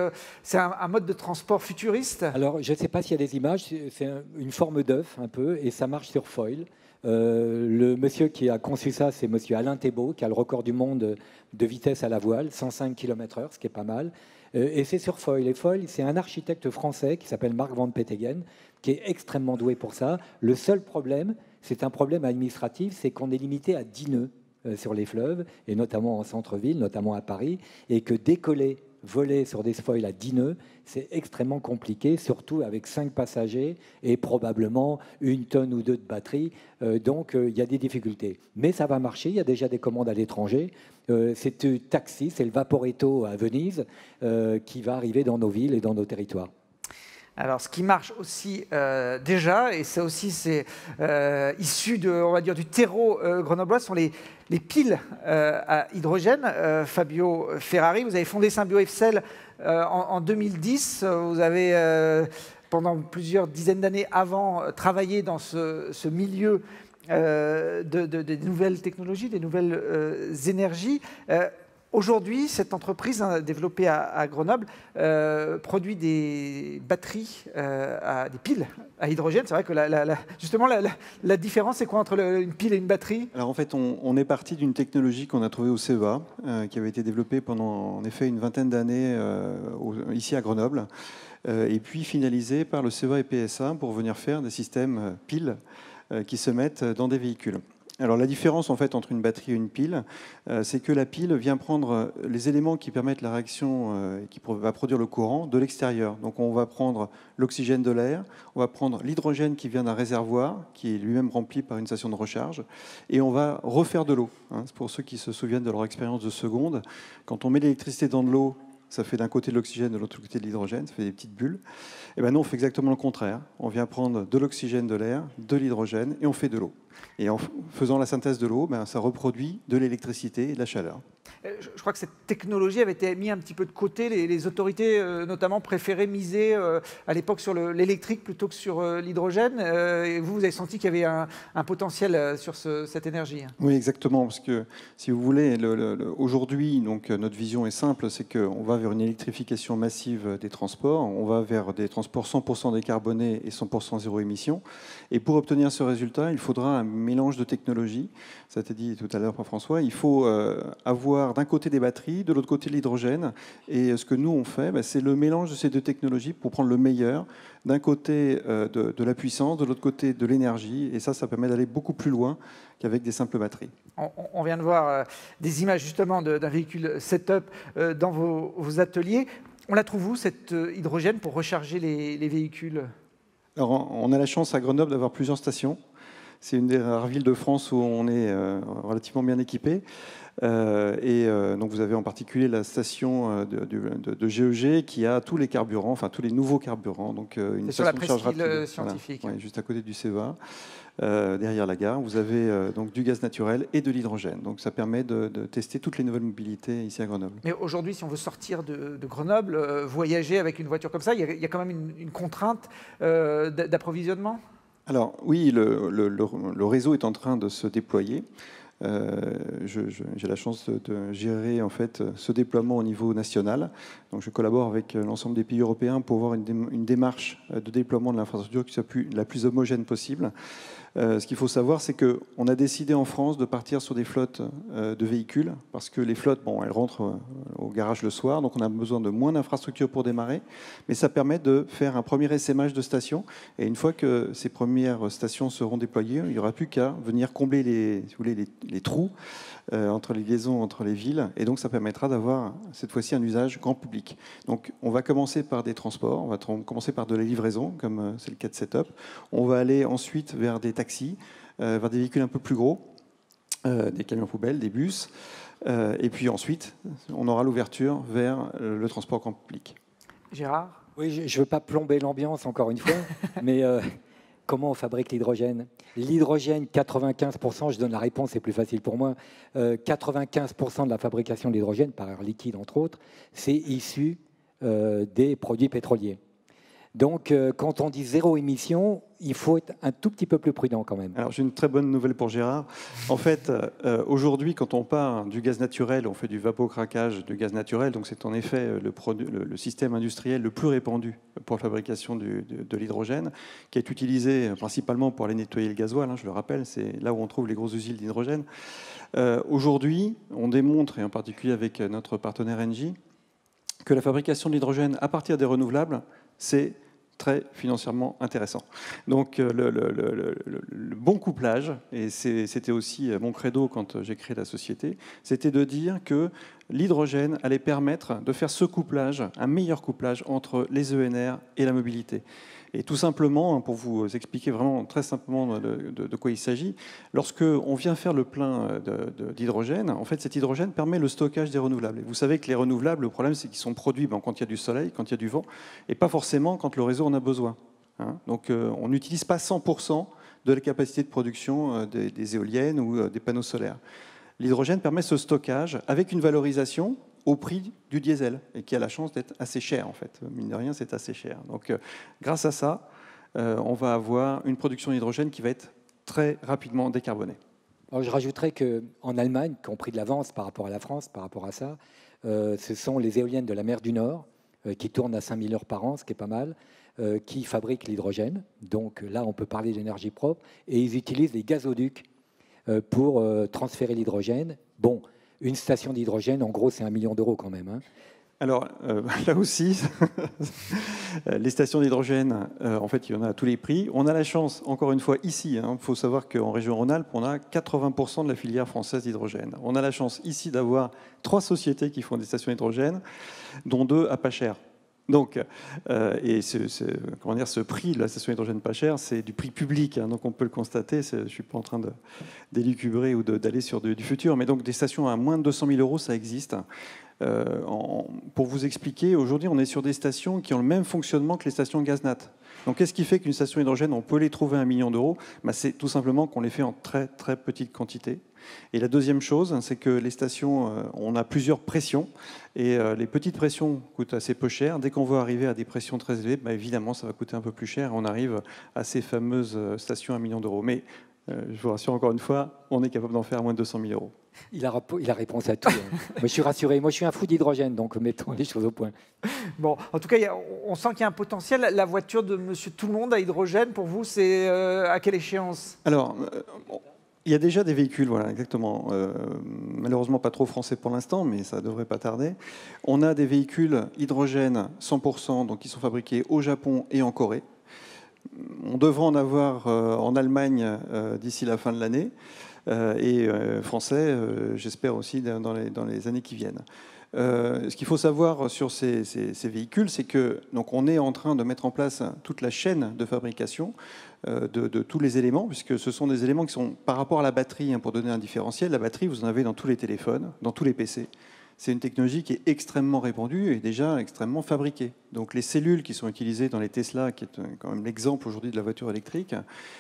un mode de transport futuriste. Alors, je ne sais pas s'il y a des images, c'est une forme d'œuf un peu, et ça marche sur foil. Le monsieur qui a conçu ça, c'est monsieur Alain Thébault, qui a le record du monde de vitesse à la voile, 105 km/h, ce qui est pas mal. Et c'est sur foil. Et foil, c'est un architecte français qui s'appelle Marc Van Petegem, qui est extrêmement doué pour ça. Le seul problème, c'est un problème administratif, c'est qu'on est limité à 10 nœuds sur les fleuves, et notamment en centre-ville, notamment à Paris, et que décoller, voler sur des foils à 10 nœuds, c'est extrêmement compliqué, surtout avec 5 passagers et probablement 1 tonne ou 2 de batterie. Donc, il y a des difficultés. Mais ça va marcher, il y a déjà des commandes à l'étranger. C'est un taxi, c'est le Vaporetto à Venise, qui va arriver dans nos villes et dans nos territoires. Alors, ce qui marche aussi déjà, et ça aussi c'est issu de, on va dire, du terreau grenoblois, sont les piles à hydrogène. Fabio Ferrari, vous avez fondé Symbio-Excel en 2010. Vous avez, pendant plusieurs dizaines d'années avant, travaillé dans ce milieu des nouvelles technologies, des nouvelles énergies. Aujourd'hui, cette entreprise développée à Grenoble produit des batteries, des piles à hydrogène. C'est vrai que justement, la différence, c'est quoi entre une pile et une batterie? Alors en fait, on est parti d'une technologie qu'on a trouvée au CEA, qui avait été développée pendant en effet une vingtaine d'années ici à Grenoble, et puis finalisée par le CEA et PSA pour venir faire des systèmes piles qui se mettent dans des véhicules. Alors la différence en fait entre une batterie et une pile, c'est que la pile vient prendre les éléments qui permettent la réaction et qui va produire le courant de l'extérieur. Donc on va prendre l'oxygène de l'air, on va prendre l'hydrogène qui vient d'un réservoir, qui est lui-même rempli par une station de recharge, et on va refaire de l'eau. C'est pour ceux qui se souviennent de leur expérience de seconde. Quand on met l'électricité dans de l'eau, ça fait d'un côté de l'oxygène, de l'autre côté de l'hydrogène, ça fait des petites bulles. Et bien nous, on fait exactement le contraire. On vient prendre de l'oxygène de l'air, de l'hydrogène, et on fait de l'eau. Et en faisant la synthèse de l'eau, ça reproduit de l'électricité et de la chaleur. Je crois que cette technologie avait été mise un petit peu de côté. Les autorités, notamment, préféraient miser à l'époque sur l'électrique plutôt que sur l'hydrogène. Et vous avez senti qu'il y avait un potentiel sur cette énergie. Oui, exactement. Parce que, si vous voulez, aujourd'hui, notre vision est simple, c'est qu'on va vers une électrification massive des transports. On va vers des transports 100% décarbonés et 100% zéro émission. Et pour obtenir ce résultat, il faudra un mélange de technologies. Ça a été dit tout à l'heure par François. Il faut avoir d'un côté des batteries, de l'autre côté l'hydrogène. Et ce que nous, on fait, c'est le mélange de ces deux technologies pour prendre le meilleur. D'un côté de la puissance, de l'autre côté de l'énergie. Et ça permet d'aller beaucoup plus loin qu'avec des simples batteries. On vient de voir des images justement d'un véhicule setup dans vos ateliers. On la trouve où, cette hydrogène, pour recharger les véhicules? Alors, on a la chance à Grenoble d'avoir plusieurs stations. C'est une des rares villes de France où on est relativement bien équipé. Donc vous avez en particulier la station de GEG qui a tous les carburants, enfin tous les nouveaux carburants. Donc une sur la station de charge rapide, scientifique. Voilà, juste à côté du CEA, derrière la gare. Vous avez donc du gaz naturel et de l'hydrogène. Donc ça permet de tester toutes les nouvelles mobilités ici à Grenoble. Mais aujourd'hui, si on veut sortir de Grenoble, voyager avec une voiture comme ça, il y a quand même une contrainte d'approvisionnement? Alors oui, le réseau est en train de se déployer. J'ai la chance de gérer en fait ce déploiement au niveau national. Donc je collabore avec l'ensemble des pays européens pour avoir une démarche de déploiement de l'infrastructure qui soit la plus homogène possible. Ce qu'il faut savoir, c'est qu'on a décidé en France de partir sur des flottes de véhicules, parce que les flottes, elles rentrent au garage le soir, donc on a besoin de moins d'infrastructures pour démarrer, mais ça permet de faire un premier essaimage de stations, et une fois que ces premières stations seront déployées, il n'y aura plus qu'à venir combler les trous entre les liaisons entre les villes, et donc ça permettra d'avoir cette fois-ci un usage grand public. Donc on va commencer par des transports, on va commencer par de la livraison, comme c'est le cas de Setup. On va aller ensuite vers des taxis, vers des véhicules un peu plus gros. des camions poubelles, des bus. Et puis ensuite, on aura l'ouverture vers le transport grand public. Gérard ? Oui, je ne veux pas plomber l'ambiance encore une fois, mais comment on fabrique l'hydrogène? L'hydrogène, 95%, je donne la réponse, c'est plus facile pour moi, 95% de la fabrication de l'hydrogène, par air liquide entre autres, c'est issu des produits pétroliers. Donc, quand on dit zéro émission, il faut être un tout petit peu plus prudent quand même. Alors, j'ai une très bonne nouvelle pour Gérard. En fait, aujourd'hui, quand on part du gaz naturel, on fait du vapocraquage de gaz naturel. Donc, c'est en effet le système industriel le plus répandu pour la fabrication de l'hydrogène, qui est utilisé principalement pour aller nettoyer le gasoil. Je le rappelle, c'est là où on trouve les grosses usines d'hydrogène. Aujourd'hui, on démontre, et en particulier avec notre partenaire Engie, que la fabrication de l'hydrogène à partir des renouvelables, c'est très financièrement intéressant. Donc le bon couplage, et c'était aussi mon credo quand j'ai créé la société, c'était de dire que l'hydrogène allait permettre de faire ce couplage, un meilleur couplage entre les ENR et la mobilité. Et tout simplement, pour vous expliquer vraiment très simplement de quoi il s'agit, lorsque on vient faire le plein d'hydrogène, en fait, cet hydrogène permet le stockage des renouvelables. Et vous savez que les renouvelables, le problème, c'est qu'ils sont produits quand il y a du soleil, quand il y a du vent, et pas forcément quand le réseau en a besoin. Donc, on n'utilise pas 100% de la capacité de production des éoliennes ou des panneaux solaires. L'hydrogène permet ce stockage avec une valorisation au prix du diesel, et qui a la chance d'être assez cher, en fait. Mine de rien, c'est assez cher. Donc, grâce à ça, on va avoir une production d'hydrogène qui va être très rapidement décarbonée. Alors, je rajouterais qu'en Allemagne, qui ont pris de l'avance par rapport à la France, par rapport à ça, ce sont les éoliennes de la mer du Nord, qui tournent à 5000 heures par an, ce qui est pas mal, qui fabriquent l'hydrogène. Donc là, on peut parler d'énergie propre. Et ils utilisent les gazoducs pour transférer l'hydrogène. Bon, une station d'hydrogène, en gros, c'est 1 million d'euros quand même. Alors, là aussi, les stations d'hydrogène, en fait, il y en a à tous les prix. On a la chance, encore une fois, ici, il faut savoir qu'en région Rhône-Alpes, on a 80% de la filière française d'hydrogène. On a la chance ici d'avoir 3 sociétés qui font des stations d'hydrogène, dont 2 à pas cher. Donc, et ce prix de la station d'hydrogène pas cher, c'est du prix public, donc on peut le constater. Je ne suis pas en train d'élucubrer ou d'aller sur du futur, mais donc des stations à moins de 200 000 euros, ça existe. Pour vous expliquer, aujourd'hui, on est sur des stations qui ont le même fonctionnement que les stations gaz nat. Donc, qu'est-ce qui fait qu'une station hydrogène, on peut les trouver à 1 million d'euros? C'est tout simplement qu'on les fait en très, très petite quantité. Et la deuxième chose, c'est que les stations, on a plusieurs pressions, et les petites pressions coûtent assez peu cher. Dès qu'on veut arriver à des pressions très élevées, évidemment, ça va coûter un peu plus cher. On arrive à ces fameuses stations à 1 million d'euros. Mais je vous rassure encore une fois, on est capable d'en faire à moins de 200 000 euros. Il a réponse à tout. Moi, je suis rassuré. Moi, je suis un fou d'hydrogène, donc mettons les choses au point. Bon, en tout cas, on sent qu'il y a un potentiel. La voiture de Monsieur Tout-le-Monde à hydrogène, pour vous, c'est à quelle échéance? Alors, il y a déjà des véhicules, voilà, exactement. Malheureusement, pas trop français pour l'instant, mais ça ne devrait pas tarder. On a des véhicules hydrogène 100%, donc qui sont fabriqués au Japon et en Corée. On devrait en avoir en Allemagne d'ici la fin de l'année. Et français, j'espère aussi dans les années qui viennent. Ce qu'il faut savoir sur ces véhicules, c'est que donc on est en train de mettre en place toute la chaîne de fabrication de tous les éléments, puisque ce sont des éléments qui sont par rapport à la batterie, pour donner un différentiel. La batterie, vous en avez dans tous les téléphones, dans tous les PC. C'est une technologie qui est extrêmement répandue et déjà extrêmement fabriquée. Donc les cellules qui sont utilisées dans les Tesla, qui est quand même l'exemple aujourd'hui de la voiture électrique,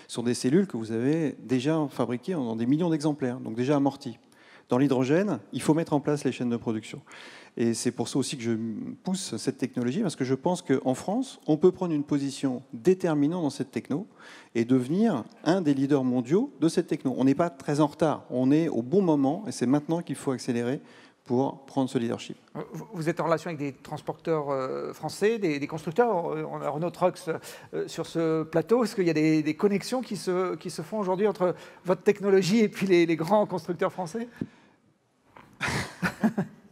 sont des cellules que vous avez déjà fabriquées dans des millions d'exemplaires, donc déjà amorties. Dans l'hydrogène, il faut mettre en place les chaînes de production. Et c'est pour ça aussi que je pousse cette technologie, parce que je pense qu'en France, on peut prendre une position déterminante dans cette techno et devenir un des leaders mondiaux de cette techno. On n'est pas très en retard, on est au bon moment, et c'est maintenant qu'il faut accélérer pour prendre ce leadership. Vous êtes en relation avec des transporteurs français, des constructeurs. On a Renault Trucks sur ce plateau. Est-ce qu'il y a des connexions qui se font aujourd'hui entre votre technologie et puis les grands constructeurs français?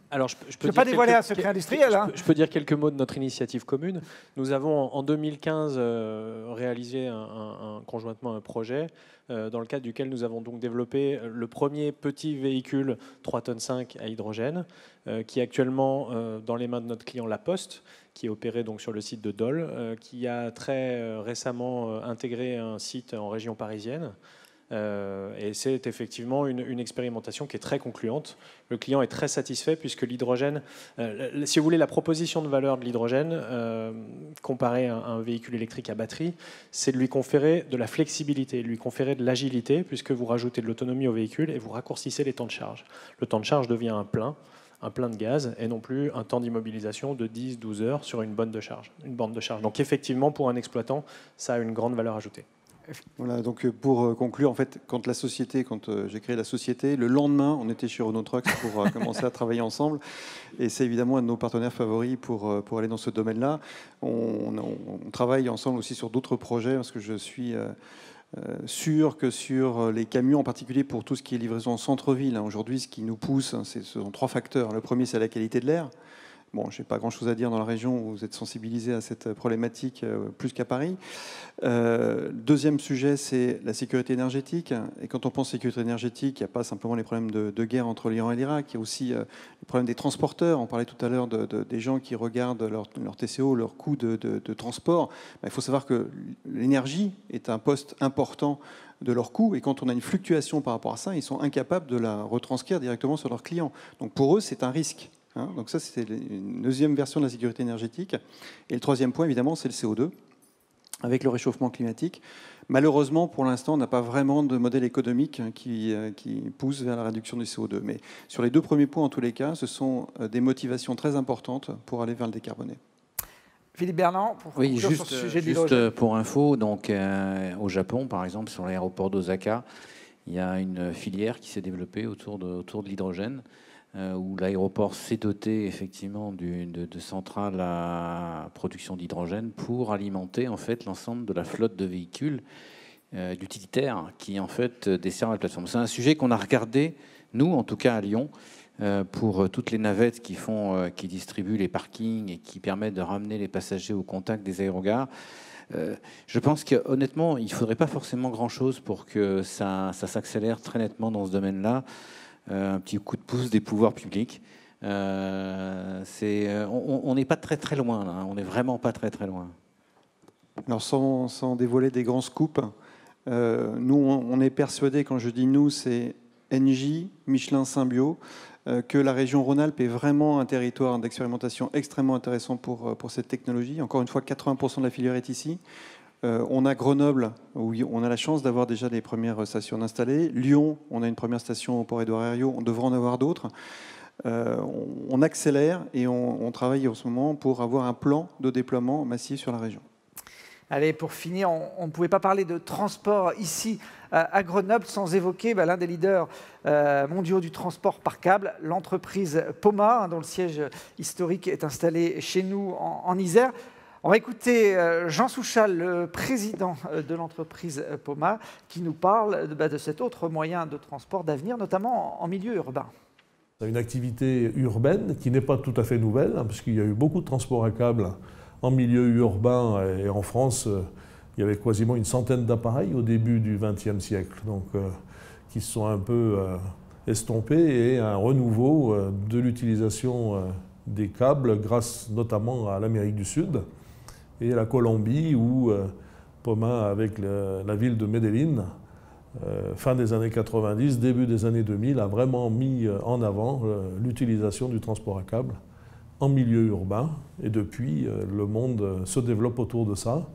Alors, je ne peux pas dévoiler un secret industriel. Je peux dire quelques mots de notre initiative commune. Nous avons en 2015 réalisé conjointement un projet dans le cadre duquel nous avons donc développé le premier petit véhicule 3,5 tonnes à hydrogène qui est actuellement dans les mains de notre client La Poste, qui est opéré donc sur le site de Dole, qui a très récemment intégré un site en région parisienne. Et c'est effectivement une expérimentation qui est très concluante. Le client est très satisfait puisque l'hydrogène, si vous voulez, la proposition de valeur de l'hydrogène, comparée à un véhicule électrique à batterie, c'est de lui conférer de la flexibilité, de lui conférer de l'agilité, puisque vous rajoutez de l'autonomie au véhicule et vous raccourcissez les temps de charge. Le temps de charge devient un plein de gaz, et non plus un temps d'immobilisation de 10-12 heures sur une borne de charge. Donc effectivement, pour un exploitant, ça a une grande valeur ajoutée. Voilà, donc pour conclure, en fait, quand j'ai créé la société, le lendemain, on était chez Renault Trucks pour commencer à travailler ensemble. Et c'est évidemment un de nos partenaires favoris pour aller dans ce domaine-là. On travaille ensemble aussi sur d'autres projets, parce que je suis sûr que sur les camions, en particulier pour tout ce qui est livraison en centre-ville, aujourd'hui, ce qui nous pousse, ce sont 3 facteurs. Le premier, c'est la qualité de l'air. Bon, je n'ai pas grand-chose à dire dans la région où vous êtes sensibilisés à cette problématique plus qu'à Paris. Deuxième sujet, c'est la sécurité énergétique. Et quand on pense sécurité énergétique, il n'y a pas simplement les problèmes de guerre entre l'Iran et l'Irak, il y a aussi le problème des transporteurs. On parlait tout à l'heure des gens qui regardent leur TCO, leur coût de transport. Il faut savoir que l'énergie est un poste important de leur coût, et quand on a une fluctuation par rapport à ça, ils sont incapables de la retranscrire directement sur leurs clients. Donc pour eux, c'est un risque. Donc ça, c'était une deuxième version de la sécurité énergétique. Et le troisième point, évidemment, c'est le CO2. Avec le réchauffement climatique, malheureusement, pour l'instant, on n'a pas vraiment de modèle économique qui pousse vers la réduction du CO2. Mais sur les 2 premiers points, en tous les cas, ce sont des motivations très importantes pour aller vers le décarboné. Philippe Bernand, pour conclure sur ce sujet de l'hydrogène. Juste pour info, donc, au Japon, par exemple, sur l'aéroport d'Osaka, il y a une filière qui s'est développée autour de l'hydrogène, où l'aéroport s'est doté effectivement de centrales à production d'hydrogène pour alimenter en fait l'ensemble de la flotte de véhicules d'utilitaires qui en fait desservent la plateforme. C'est un sujet qu'on a regardé, nous en tout cas à Lyon, pour toutes les navettes qui distribuent les parkings et qui permettent de ramener les passagers au contact des aérogares. Je pense qu'honnêtement, il ne faudrait pas forcément grand-chose pour que ça s'accélère très nettement dans ce domaine-là. Un petit coup de pouce des pouvoirs publics. On n'est pas très loin, là. On n'est vraiment pas très loin. Alors sans dévoiler des grands scoops, nous on est persuadés, quand je dis nous, c'est Engie, Michelin, Symbio, que la région Rhône-Alpes est vraiment un territoire d'expérimentation extrêmement intéressant pour cette technologie. Encore une fois, 80% de la filière est ici. On a Grenoble, où on a la chance d'avoir déjà les premières stations installées. Lyon, on a une première station au Port-Édouard Herriot, on devrait en avoir d'autres. On accélère et on travaille en ce moment pour avoir un plan de déploiement massif sur la région. Allez, pour finir, on ne pouvait pas parler de transport ici à Grenoble sans évoquer l'un des leaders mondiaux du transport par câble, l'entreprise Poma, dont le siège historique est installé chez nous en Isère. On va écouter Jean Souchal, le président de l'entreprise Poma, qui nous parle de cet autre moyen de transport d'avenir, notamment en milieu urbain. C'est une activité urbaine qui n'est pas tout à fait nouvelle, puisqu'il y a eu beaucoup de transports à câble en milieu urbain. Et en France, il y avait quasiment une centaine d'appareils au début du XXe siècle, donc, qui se sont un peu estompés, et un renouveau de l'utilisation des câbles grâce notamment à l'Amérique du Sud et la Colombie, où Poma, avec la ville de Medellín, fin des années 90, début des années 2000, a vraiment mis en avant l'utilisation du transport à câble en milieu urbain. Et depuis, le monde se développe autour de ça,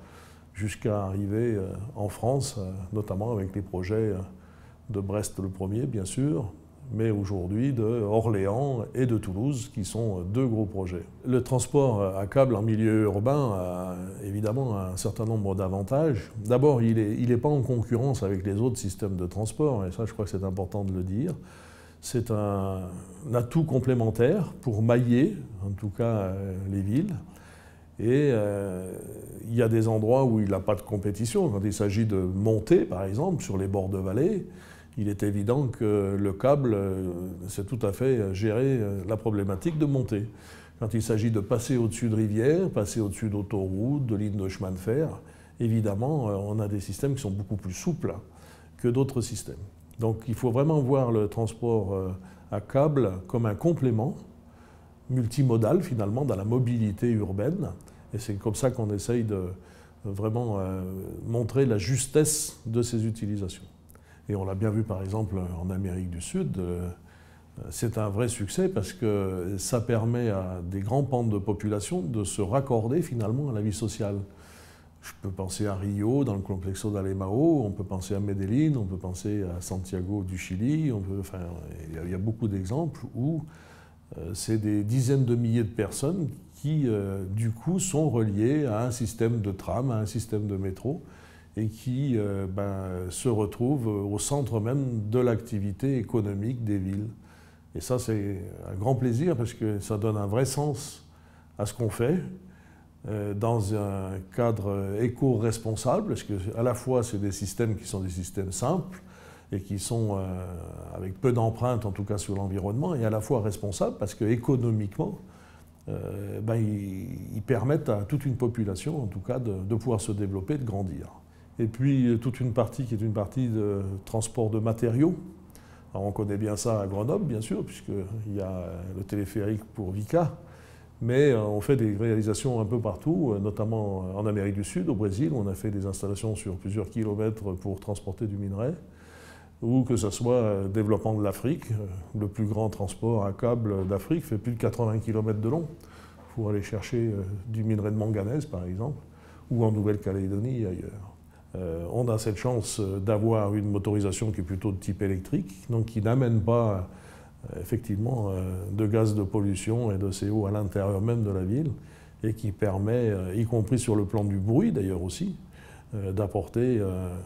jusqu'à arriver en France, notamment avec les projets de Brest le premier, bien sûr, mais aujourd'hui de Orléans et de Toulouse, qui sont 2 gros projets. Le transport à câble en milieu urbain a évidemment un certain nombre d'avantages. D'abord, il n'est pas en concurrence avec les autres systèmes de transport, et ça, je crois que c'est important de le dire. C'est un atout complémentaire pour mailler, en tout cas, les villes. Et il y a des endroits où il n'a pas de compétition. Quand il s'agit de monter, par exemple, sur les bords de vallée, il est évident que le câble, c'est tout à fait gérer la problématique de montée. Quand il s'agit de passer au-dessus de rivières, passer au-dessus d'autoroutes, de lignes de chemin de fer, évidemment, on a des systèmes qui sont beaucoup plus souples que d'autres systèmes. Donc il faut vraiment voir le transport à câble comme un complément multimodal, finalement, dans la mobilité urbaine. Et c'est comme ça qu'on essaye de vraiment montrer la justesse de ces utilisations. Et on l'a bien vu par exemple en Amérique du Sud. C'est un vrai succès parce que ça permet à des grands pans de population de se raccorder finalement à la vie sociale. Je peux penser à Rio, dans le Complexo d'Alemão, on peut penser à Medellín, on peut penser à Santiago du Chili, il y a beaucoup d'exemples où c'est des dizaines de milliers de personnes qui, du coup, sont reliées à un système de tram, à un système de métro, et qui se retrouvent au centre même de l'activité économique des villes. Et ça, c'est un grand plaisir parce que ça donne un vrai sens à ce qu'on fait dans un cadre éco-responsable, parce qu'à la fois, c'est des systèmes qui sont des systèmes simples et qui sont avec peu d'empreintes, en tout cas sur l'environnement, et à la fois responsables parce qu'économiquement, ils permettent à toute une population, en tout cas, de pouvoir se développer, de grandir. Et puis, toute une partie qui est une partie de transport de matériaux. Alors, on connaît bien ça à Grenoble, bien sûr, puisqu'il y a le téléphérique pour Vica, mais on fait des réalisations un peu partout, notamment en Amérique du Sud, au Brésil, on a fait des installations sur plusieurs kilomètres pour transporter du minerai, ou que ce soit développement de l'Afrique. Le plus grand transport à câble d'Afrique fait plus de 80 km de long pour aller chercher du minerai de manganèse, par exemple, ou en Nouvelle-Calédonie et ailleurs. On a cette chance d'avoir une motorisation qui est plutôt de type électrique, donc qui n'amène pas effectivement de gaz de pollution et de CO à l'intérieur même de la ville, et qui permet, y compris sur le plan du bruit d'ailleurs aussi, d'apporter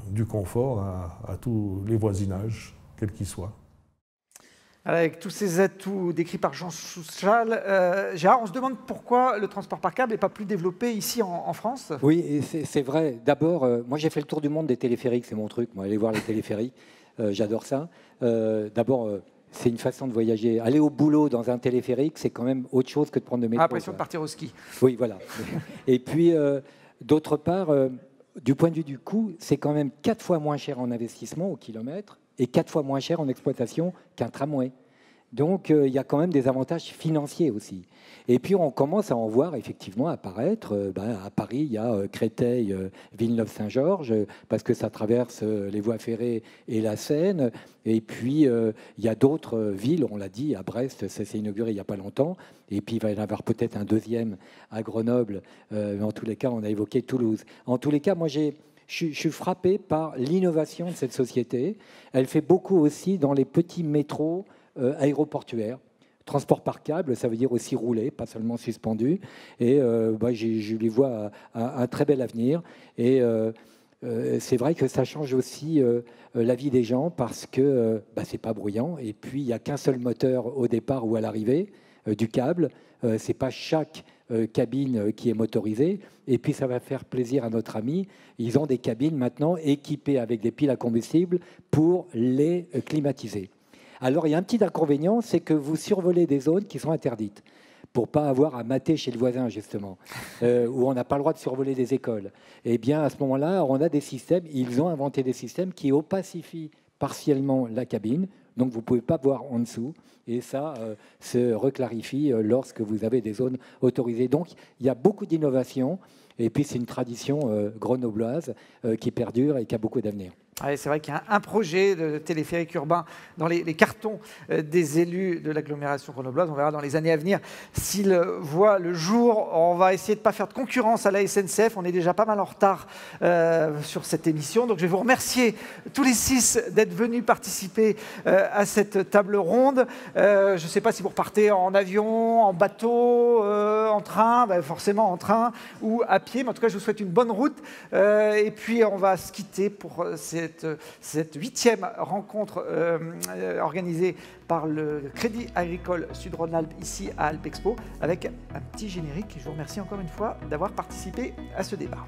du confort à tous les voisinages, quels qu'ils soient. Avec tous ces atouts décrits par Jean Chouchal, Gérard, on se demande pourquoi le transport par câble n'est pas plus développé ici en France. Oui, c'est vrai. D'abord, moi j'ai fait le tour du monde des téléphériques, c'est mon truc, moi, aller voir les téléphériques, j'adore ça. D'abord, c'est une façon de voyager. Aller au boulot dans un téléphérique, c'est quand même autre chose que de prendre le métro. L'impression de partir au ski. Oui, voilà. Et puis, d'autre part, du point de vue du coût, c'est quand même 4 fois moins cher en investissement au kilomètre et 4 fois moins cher en exploitation qu'un tramway. Donc, il y a quand même des avantages financiers aussi. Et puis, on commence à en voir effectivement apparaître. À Paris, il y a Créteil, Villeneuve-Saint-Georges, parce que ça traverse les voies ferrées et la Seine. Et puis, il y a d'autres villes, on l'a dit, à Brest, ça s'est inauguré il n'y a pas longtemps. Et puis, il va y en avoir peut-être un deuxième à Grenoble. Mais en tous les cas, on a évoqué Toulouse. En tous les cas, moi, je suis frappé par l'innovation de cette société. Elle fait beaucoup aussi dans les petits métros aéroportuaires. Transport par câble, ça veut dire aussi rouler, pas seulement suspendu. Et je les vois un très bel avenir. Et c'est vrai que ça change aussi la vie des gens parce que c'est pas bruyant. Et puis, il n'y a qu'un seul moteur au départ ou à l'arrivée du câble. C'est pas chaque cabine qui est motorisée. Et puis, ça va faire plaisir à notre ami. Ils ont des cabines maintenant équipées avec des piles à combustible pour les climatiser. Alors, il y a un petit inconvénient, c'est que vous survolez des zones qui sont interdites, pour ne pas avoir à mater chez le voisin, justement, où on n'a pas le droit de survoler des écoles. Eh bien, à ce moment-là, on a des systèmes, ils ont inventé des systèmes qui opacifient partiellement la cabine, donc vous ne pouvez pas voir en dessous, et ça se reclarifie lorsque vous avez des zones autorisées. Donc, il y a beaucoup d'innovations, et puis c'est une tradition grenobloise qui perdure et qui a beaucoup d'avenir. Ouais, c'est vrai qu'il y a un projet de téléphérique urbain dans les cartons des élus de l'agglomération grenobloise. On verra dans les années à venir s'il voit le jour. On va essayer de ne pas faire de concurrence à la SNCF. On est déjà pas mal en retard sur cette émission. Donc je vais vous remercier tous les 6 d'être venus participer à cette table ronde. Je ne sais pas si vous repartez en avion, en bateau, en train, forcément en train ou à pied. Mais en tout cas, je vous souhaite une bonne route. Et puis on va se quitter pour cette 8e rencontre organisée par le Crédit Agricole Sud-Rhône-Alpes ici à Alpexpo avec un petit générique. Je vous remercie encore une fois d'avoir participé à ce débat.